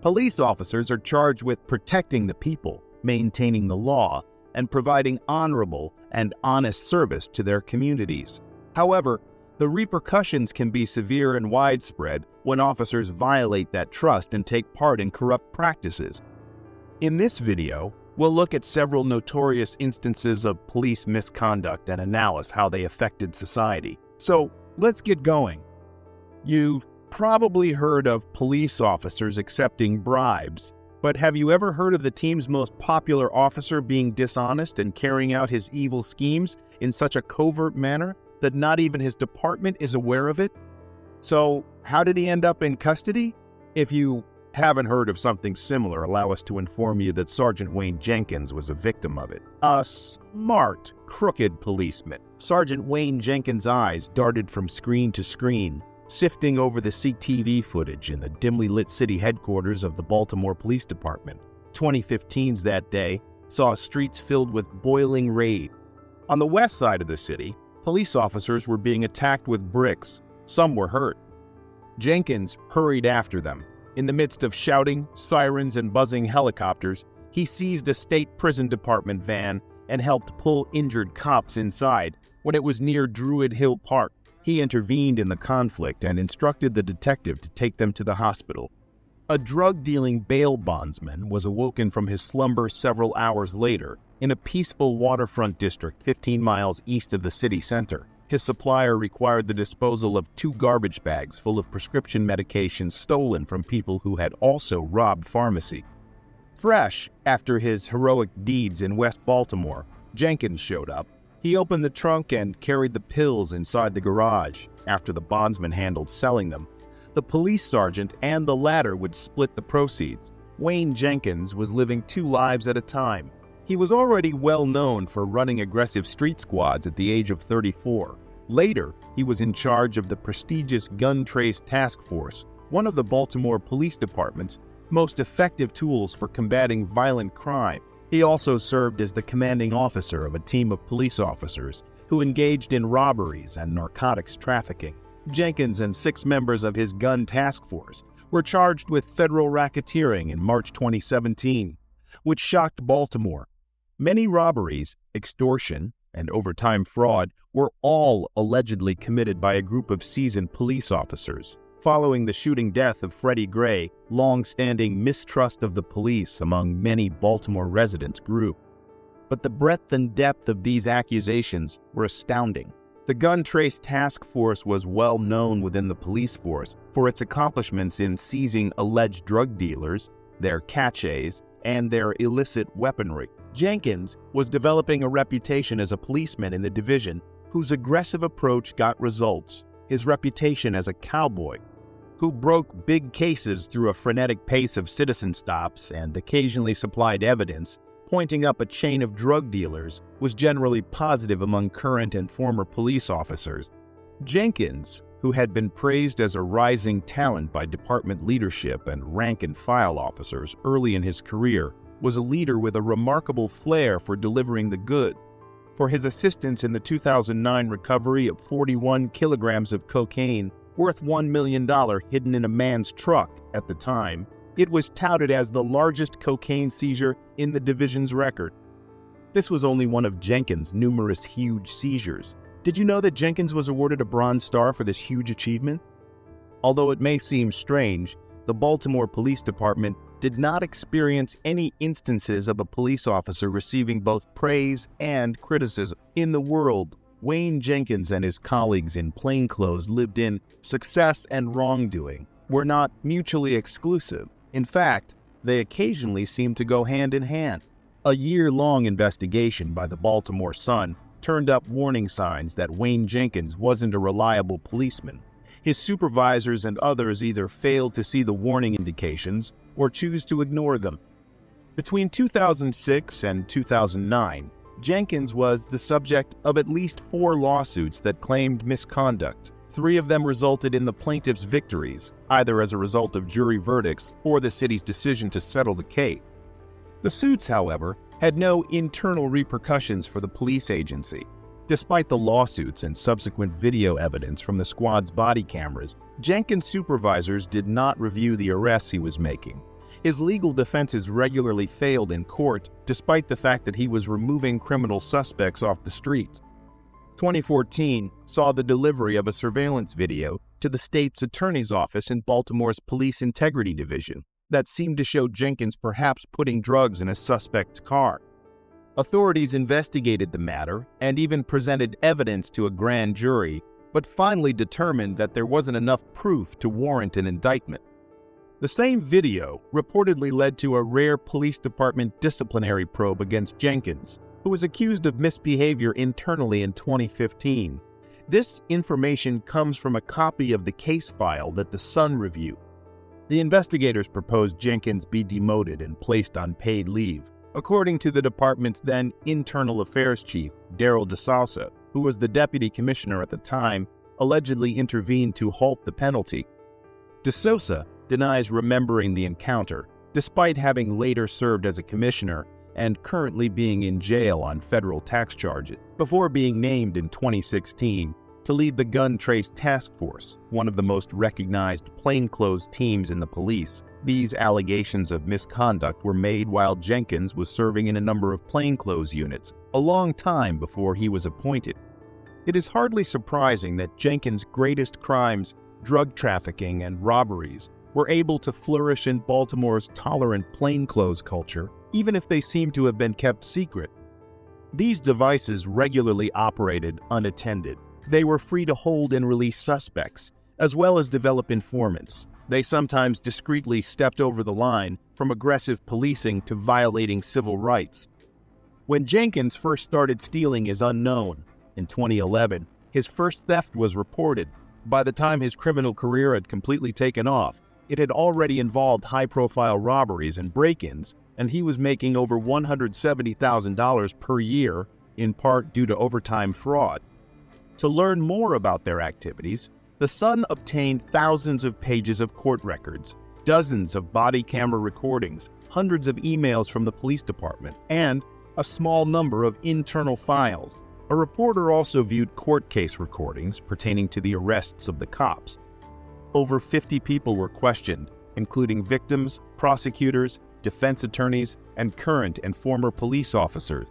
Police officers are charged with protecting the people, maintaining the law, and providing honorable and honest service to their communities. However, the repercussions can be severe and widespread when officers violate that trust and take part in corrupt practices. In this video, we'll look at several notorious instances of police misconduct and analyze how they affected society. So, let's get going. You've probably heard of police officers accepting bribes, but have you ever heard of the team's most popular officer being dishonest and carrying out his evil schemes in such a covert manner that not even his department is aware of it? So, how did he end up in custody? If you haven't heard of something similar, allow us to inform you that Sergeant Wayne Jenkins was a victim of it. A smart, crooked policeman. Sergeant Wayne Jenkins' eyes darted from screen to screen, sifting over the CCTV footage in the dimly lit city headquarters of the Baltimore Police Department. 2015's that day saw streets filled with boiling rage. On the west side of the city, police officers were being attacked with bricks. Some were hurt. Jenkins hurried after them. In the midst of shouting, sirens, and buzzing helicopters, he seized a state prison department van and helped pull injured cops inside. When it was near Druid Hill Park, he intervened in the conflict and instructed the detective to take them to the hospital. A drug-dealing bail bondsman was awoken from his slumber several hours later in a peaceful waterfront district 15 miles east of the city center. His supplier required the disposal of 2 garbage bags full of prescription medications stolen from people who had also robbed pharmacy. Fresh after his heroic deeds in West Baltimore, Jenkins showed up. He opened the trunk and carried the pills inside the garage. After the bondsman handled selling them, the police sergeant and the latter would split the proceeds. Wayne Jenkins was living 2 lives at a time. He was already well known for running aggressive street squads at the age of 34. Later, he was in charge of the prestigious Gun Trace Task Force, one of the Baltimore Police Department's most effective tools for combating violent crime. He also served as the commanding officer of a team of police officers who engaged in robberies and narcotics trafficking. Jenkins and 6 members of his gun task force were charged with federal racketeering in March 2017, which shocked Baltimore. Many robberies, extortion, and overtime fraud were all allegedly committed by a group of seasoned police officers. Following the shooting death of Freddie Gray, long-standing mistrust of the police among many Baltimore residents grew. But the breadth and depth of these accusations were astounding. The Gun Trace Task Force was well known within the police force for its accomplishments in seizing alleged drug dealers, their caches, and their illicit weaponry. Jenkins was developing a reputation as a policeman in the division whose aggressive approach got results. His reputation as a cowboy who broke big cases through a frenetic pace of citizen stops and occasionally supplied evidence pointing up a chain of drug dealers was generally positive among current and former police officers. Jenkins, who had been praised as a rising talent by department leadership and rank-and-file officers early in his career, was a leader with a remarkable flair for delivering the goods. For his assistance in the 2009 recovery of 41 kilograms of cocaine, worth $1 million hidden in a man's truck at the time, it was touted as the largest cocaine seizure in the division's record. This was only one of Jenkins' numerous huge seizures. Did you know that Jenkins was awarded a Bronze Star for this huge achievement? Although it may seem strange, the Baltimore Police Department did not experience any instances of a police officer receiving both praise and criticism. In the world, Wayne Jenkins and his colleagues in plainclothes lived in success and wrongdoing were not mutually exclusive. In fact, they occasionally seemed to go hand in hand. A year-long investigation by the Baltimore Sun turned up warning signs that Wayne Jenkins wasn't a reliable policeman. His supervisors and others either failed to see the warning indications or choose to ignore them. Between 2006 and 2009, Jenkins was the subject of at least 4 lawsuits that claimed misconduct. 3 of them resulted in the plaintiff's victories, either as a result of jury verdicts or the city's decision to settle the case. The suits, however, had no internal repercussions for the police agency. Despite the lawsuits and subsequent video evidence from the squad's body cameras, Jenkins' supervisors did not review the arrests he was making. His legal defenses regularly failed in court, despite the fact that he was removing criminal suspects off the streets. 2014 saw the delivery of a surveillance video to the state's attorney's office in Baltimore's Police Integrity Division that seemed to show Jenkins perhaps putting drugs in a suspect's car. Authorities investigated the matter and even presented evidence to a grand jury, but finally determined that there wasn't enough proof to warrant an indictment. The same video reportedly led to a rare police department disciplinary probe against Jenkins, who was accused of misbehavior internally in 2015. This information comes from a copy of the case file that the Sun reviewed. The investigators proposed Jenkins be demoted and placed on paid leave, according to the department's then Internal Affairs Chief, Daryl DeSouza, who was the deputy commissioner at the time, allegedly intervened to halt the penalty. DeSouza denies remembering the encounter, despite having later served as a commissioner and currently being in jail on federal tax charges, before being named in 2016 to lead the Gun Trace Task Force, one of the most recognized plainclothes teams in the police. These allegations of misconduct were made while Jenkins was serving in a number of plainclothes units, a long time before he was appointed. It is hardly surprising that Jenkins' greatest crimes, drug trafficking and robberies, were able to flourish in Baltimore's tolerant plainclothes culture, even if they seem to have been kept secret. These devices regularly operated unattended. They were free to hold and release suspects, as well as develop informants. They sometimes discreetly stepped over the line from aggressive policing to violating civil rights. When Jenkins first started stealing is unknown. In 2011, his first theft was reported. By the time his criminal career had completely taken off, it had already involved high-profile robberies and break-ins, and he was making over $170,000 per year, in part due to overtime fraud. To learn more about their activities, the Sun obtained thousands of pages of court records, dozens of body camera recordings, hundreds of emails from the police department, and a small number of internal files. A reporter also viewed court case recordings pertaining to the arrests of the cops. Over 50 people were questioned, including victims, prosecutors, defense attorneys, and current and former police officers.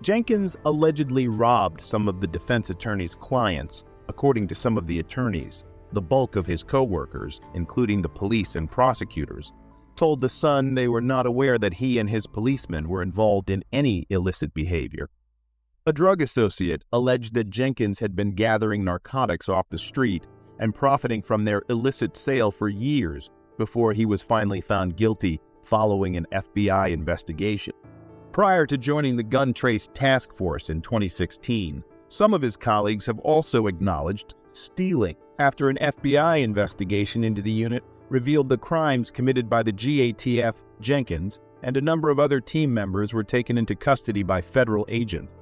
Jenkins allegedly robbed some of the defense attorney's clients. According to some of the attorneys, the bulk of his co-workers, including the police and prosecutors, told the Sun they were not aware that he and his policemen were involved in any illicit behavior. A drug associate alleged that Jenkins had been gathering narcotics off the street and profiting from their illicit sale for years before he was finally found guilty following an FBI investigation. Prior to joining the Gun Trace Task Force in 2016, some of his colleagues have also acknowledged stealing after an FBI investigation into the unit revealed the crimes committed by the GATF, Jenkins, and a number of other team members were taken into custody by federal agents.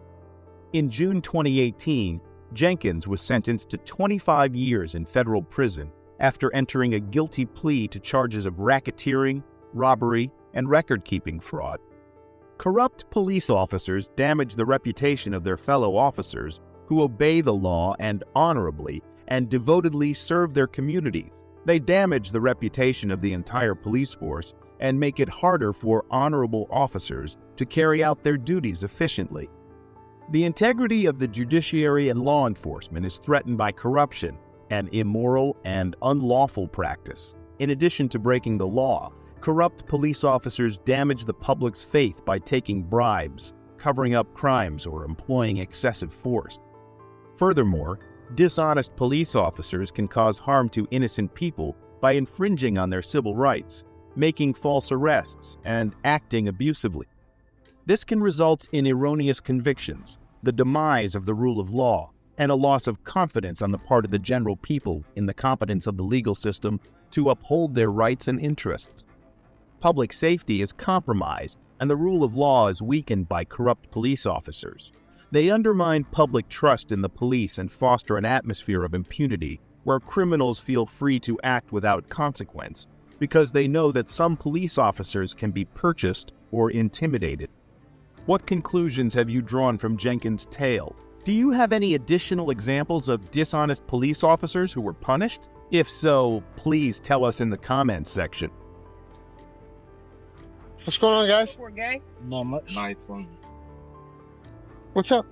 In June 2018, Jenkins was sentenced to 25 years in federal prison after entering a guilty plea to charges of racketeering, robbery, and record-keeping fraud. Corrupt police officers damage the reputation of their fellow officers who obey the law and honorably and devotedly serve their communities. They damage the reputation of the entire police force and make it harder for honorable officers to carry out their duties efficiently. The integrity of the judiciary and law enforcement is threatened by corruption, an immoral and unlawful practice. In addition to breaking the law, corrupt police officers damage the public's faith by taking bribes, covering up crimes, or employing excessive force. Furthermore, dishonest police officers can cause harm to innocent people by infringing on their civil rights, making false arrests, and acting abusively. This can result in erroneous convictions, the demise of the rule of law, and a loss of confidence on the part of the general people in the competence of the legal system to uphold their rights and interests. Public safety is compromised, and the rule of law is weakened by corrupt police officers. They undermine public trust in the police and foster an atmosphere of impunity where criminals feel free to act without consequence because they know that some police officers can be purchased or intimidated. What conclusions have you drawn from Jenkins' tale? Do you have any additional examples of dishonest police officers who were punished? If so, please tell us in the comments section. What's going on, guys? Poor guy. Not much. Nice one. What's up?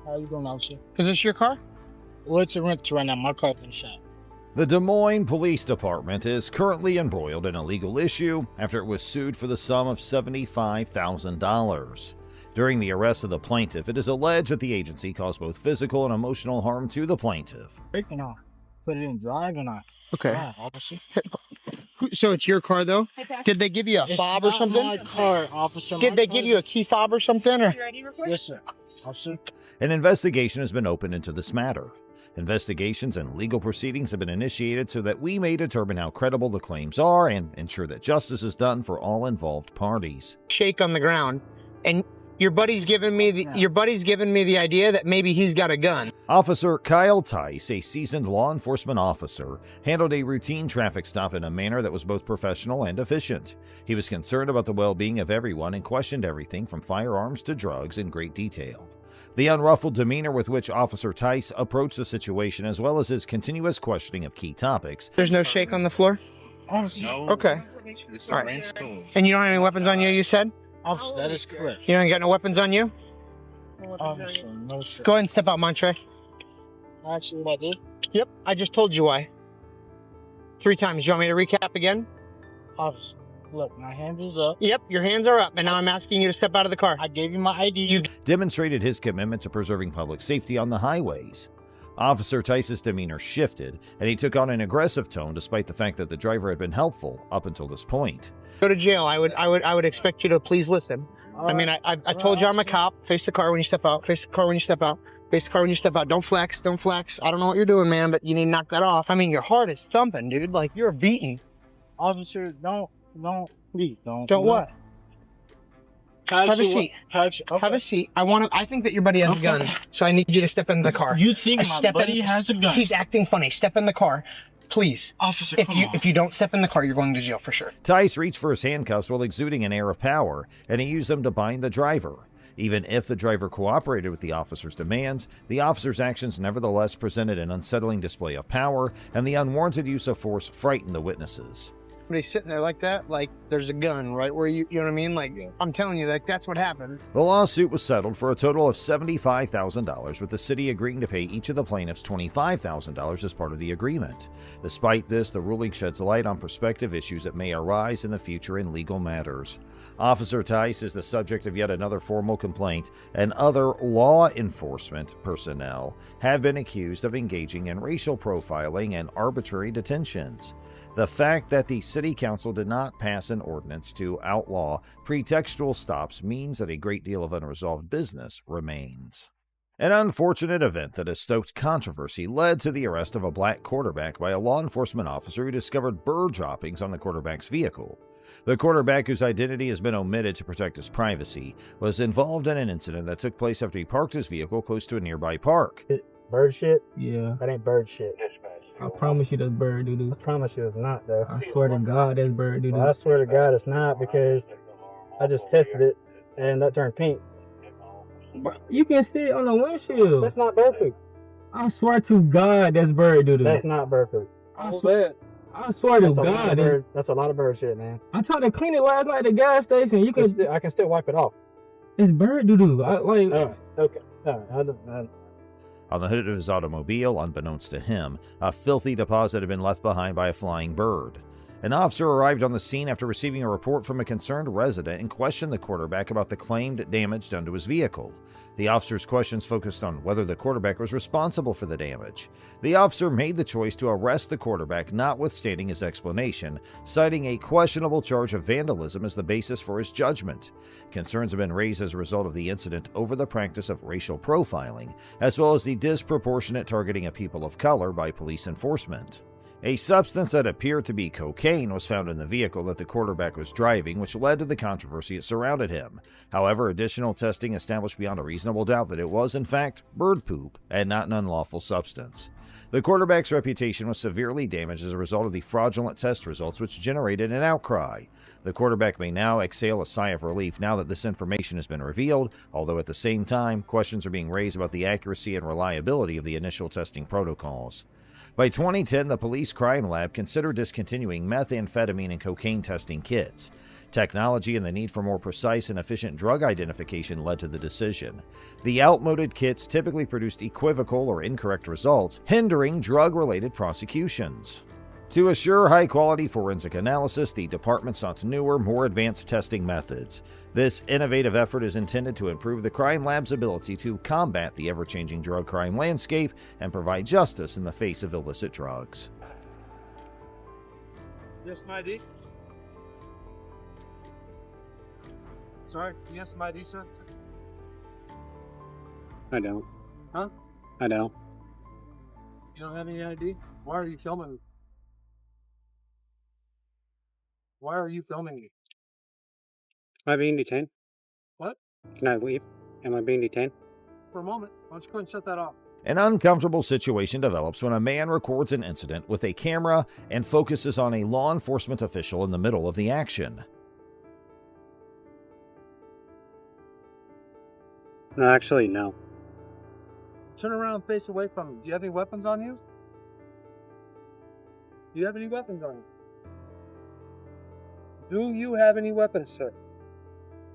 How you doing, officer? Is this your car? Well, it's a rent right now. My car's been shot. The Des Moines Police Department is currently embroiled in a legal issue after it was sued for the sum of $75,000. During the arrest of the plaintiff, it is alleged that the agency caused both physical and emotional harm to the plaintiff. Breaking on. Put it in drive and I. Okay. Yeah, officer. So it's your car, though? Hey, Pat. Did they give you a It's fob or not something? my car, officer. Did My they car give you a key fob or something? Or? You ready real quick? Yes, sir. Officer. An investigation has been opened into this matter. Investigations and legal proceedings have been initiated so that we may determine how credible the claims are and ensure that justice is done for all involved parties. Shake on the ground, and your buddy's giving me the idea that maybe he's got a gun. Officer Kyle Tice, a seasoned law enforcement officer, handled a routine traffic stop in a manner that was both professional and efficient. He was concerned about the well-being of everyone and questioned everything from firearms to drugs in great detail. The unruffled demeanor with which Officer Tice approached the situation, as well as his continuous questioning of key topics. There's no shake on the floor? Officer. No. Okay. It's All a right. rainstorm. And you don't have any weapons on you, you said? Officer, that is correct. You don't got no weapons on you? Officer, no, sir. Go ahead and step out, Montre. Actually, what I did? Yep, I just told you why. 3 times. You want me to recap again? Officer, look, my hands is up. Yep, your hands are up, and now I'm asking you to step out of the car. I gave you my ID. Demonstrated his commitment to preserving public safety on the highways. Officer Tice's demeanor shifted, and he took on an aggressive tone despite the fact that the driver had been helpful up until this point. Go to jail. I would expect you to please listen. I mean, I told you I'm a cop. Face the car when you step out. Face the car when you step out. Face the car when you step out. Don't flex. Don't flex. I don't know what you're doing, man, but you need to knock that off. I mean, your heart is thumping, dude. Like, you're beaten. Officer, please, don't. Don't what? Have a seat. Okay. Have a seat. I think that your buddy has a gun, so I need you to step into the car. You think my Step buddy in- has a gun? He's acting funny. Step in the car, please. Officer, If you don't step in the car, you're going to jail for sure. Tice reached for his handcuffs while exuding an air of power, and he used them to bind the driver. Even if the driver cooperated with the officer's demands, the officer's actions nevertheless presented an unsettling display of power, and the unwarranted use of force frightened the witnesses. When he's sitting there like that, like there's a gun right where you know what I mean? Like, I'm telling you, like that's what happened. The lawsuit was settled for a total of $75,000, with the city agreeing to pay each of the plaintiffs $25,000 as part of the agreement. Despite this, the ruling sheds light on prospective issues that may arise in the future in legal matters. Officer Tice is the subject of yet another formal complaint, and other law enforcement personnel have been accused of engaging in racial profiling and arbitrary detentions. The fact that the City Council did not pass an ordinance to outlaw pretextual stops means that a great deal of unresolved business remains. An unfortunate event that has stoked controversy led to the arrest of a black quarterback by a law enforcement officer who discovered bird droppings on the quarterback's vehicle. The quarterback, whose identity has been omitted to protect his privacy, was involved in an incident that took place after he parked his vehicle close to a nearby park. Bird shit? Yeah, That ain't bird shit. I promise you that's bird doo-doo. I promise you it's not, though. I swear to God that's bird doo-doo. Well, I swear to God it's not, because I just tested it and that turned pink. Bro, you can see it on the windshield. That's not bird poop. I swear to God that's bird doo-doo. That's not bird poop. I swear to That's a lot of God. bird. That's a lot of bird shit, man. I tried to clean it last night at the gas station. You can. I can still wipe it off. It's bird doo-doo. Okay. No, I don't. On the hood of his automobile, unbeknownst to him, a filthy deposit had been left behind by a flying bird. An officer arrived on the scene after receiving a report from a concerned resident and questioned the quarterback about the claimed damage done to his vehicle. The officer's questions focused on whether the quarterback was responsible for the damage. The officer made the choice to arrest the quarterback, notwithstanding his explanation, citing a questionable charge of vandalism as the basis for his judgment. Concerns have been raised as a result of the incident over the practice of racial profiling, as well as the disproportionate targeting of people of color by police enforcement. A substance that appeared to be cocaine was found in the vehicle that the quarterback was driving, which led to the controversy that surrounded him. However, additional testing established beyond a reasonable doubt that it was, in fact, bird poop and not an unlawful substance. The quarterback's reputation was severely damaged as a result of the fraudulent test results, which generated an outcry. The quarterback may now exhale a sigh of relief now that this information has been revealed, although at the same time, questions are being raised about the accuracy and reliability of the initial testing protocols. By 2010, the police crime lab considered discontinuing methamphetamine and cocaine testing kits. Technology and the need for more precise and efficient drug identification led to the decision. The outmoded kits typically produced equivocal or incorrect results, hindering drug-related prosecutions. To assure high-quality forensic analysis, the department sought newer, more advanced testing methods. This innovative effort is intended to improve the crime lab's ability to combat the ever-changing drug crime landscape and provide justice in the face of illicit drugs. Yes, my ID. Sorry, yes, my ID, sir. I don't. Huh? I don't. You don't have any ID? Why are you filming me? Why are you filming me? Am I being detained? What? Can I leave? Am I being detained? For a moment. Why don't you go ahead and shut that off? An uncomfortable situation develops when a man records an incident with a camera and focuses on a law enforcement official in the middle of the action. No, actually, no. Turn around and face away from him. Do you have any weapons on you? Do you have any weapons on you? Do you have any weapons, sir?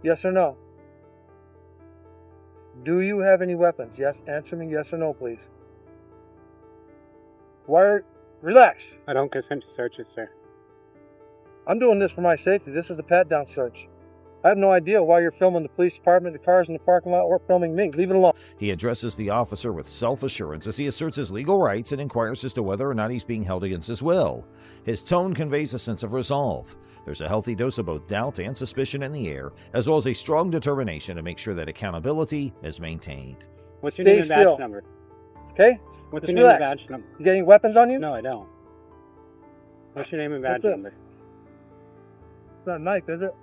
Yes or no? Do you have any weapons? Yes. Answer me yes or no, please. Relax. I don't consent to searches, sir. I'm doing this for my safety. This is a pat-down search. I have no idea why you're filming the police department, the cars in the parking lot, or filming me. Leave it alone. He addresses the officer with self-assurance as he asserts his legal rights and inquires as to whether or not he's being held against his will. His tone conveys a sense of resolve. There's a healthy dose of both doubt and suspicion in the air, as well as a strong determination to make sure that accountability is maintained. What's your Stay name and badge still. number? Okay? What's Just your name and relax. badge number? You got any weapons on you? No, I don't. What's your name and badge What's this? number? It's not a knife, is it?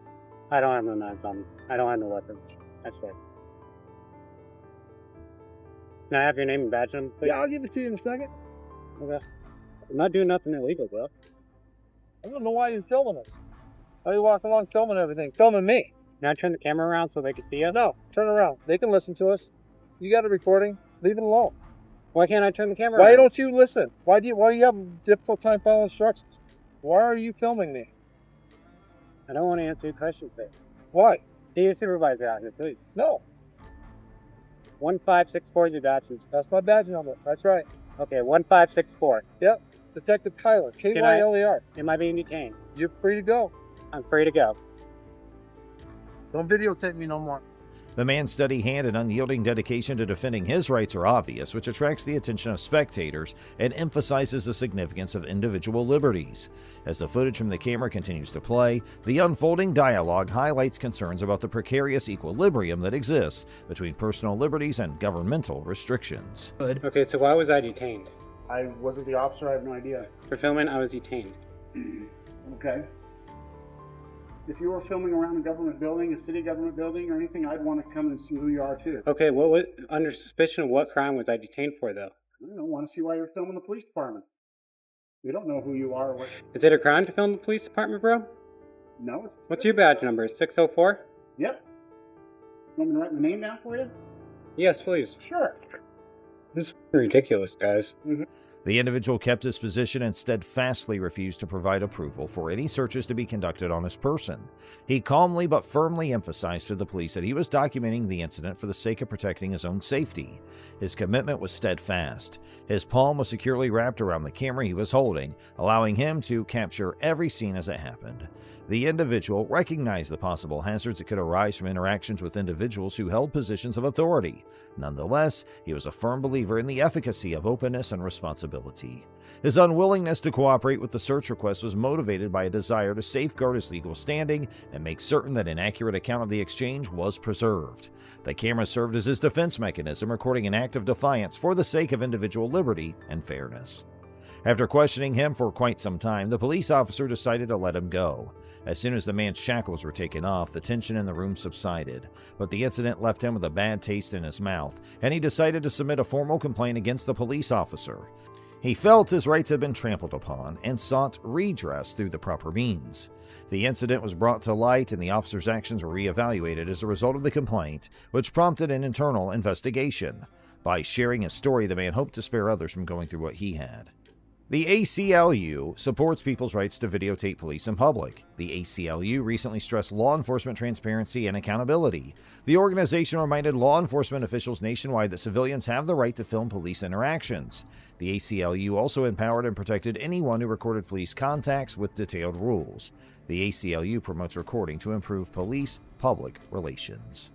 I don't have no knives on me. I don't have no weapons. That's right. Can I have your name and badge number, please? Yeah, I'll give it to you in a second. Okay. I'm not doing nothing illegal, bro. I don't know why you're filming us. Why are you walking along filming everything? Filming me. Can I turn the camera around so they can see us? No, turn around. They can listen to us. You got a recording. Leave it alone. Why can't I turn the camera Why around? don't you listen? Why do you have a difficult time following instructions? Why are you filming me? I don't want to answer your questions, sir. Why? Get your supervisor out here, please. No. 1564 is your badge number. That's my badge number. That's right. Okay, 1564. Yep. Detective Kyler. Kyler. Am I being detained? You're free to go. I'm free to go. Don't videotape me no more. The man's steady hand and unyielding dedication to defending his rights are obvious, which attracts the attention of spectators and emphasizes the significance of individual liberties. As the footage from the camera continues to play, the unfolding dialogue highlights concerns about the precarious equilibrium that exists between personal liberties and governmental restrictions. Okay, so why was I detained? I wasn't the officer, I have no idea. For filming, I was detained. Okay. If you were filming around a government building, a city government building, or anything, I'd want to come and see who you are too. Okay, under suspicion of what crime was I detained for, though? I don't want to see why you're filming the police department. We don't know who you are or what. Is it a crime to film the police department, bro? No, it's. What's your badge number? 604? Yep. You want me to write my name down for you? Yes, please. Sure. This is ridiculous, guys. The individual kept his position and steadfastly refused to provide approval for any searches to be conducted on his person. He calmly but firmly emphasized to the police that he was documenting the incident for the sake of protecting his own safety. His commitment was steadfast. His palm was securely wrapped around the camera he was holding, allowing him to capture every scene as it happened. The individual recognized the possible hazards that could arise from interactions with individuals who held positions of authority. Nonetheless, he was a firm believer in the efficacy of openness and responsibility. His unwillingness to cooperate with the search request was motivated by a desire to safeguard his legal standing and make certain that an accurate account of the exchange was preserved. The camera served as his defense mechanism, recording an act of defiance for the sake of individual liberty and fairness. After questioning him for quite some time, the police officer decided to let him go. As soon as the man's shackles were taken off, the tension in the room subsided, but the incident left him with a bad taste in his mouth, and he decided to submit a formal complaint against the police officer. He felt his rights had been trampled upon and sought redress through the proper means. The incident was brought to light and the officer's actions were reevaluated as a result of the complaint, which prompted an internal investigation. By sharing his story, the man hoped to spare others from going through what he had. The ACLU supports people's rights to videotape police in public. The ACLU recently stressed law enforcement transparency and accountability. The organization reminded law enforcement officials nationwide that civilians have the right to film police interactions. The ACLU also empowered and protected anyone who recorded police contacts with detailed rules. The ACLU promotes recording to improve police public relations.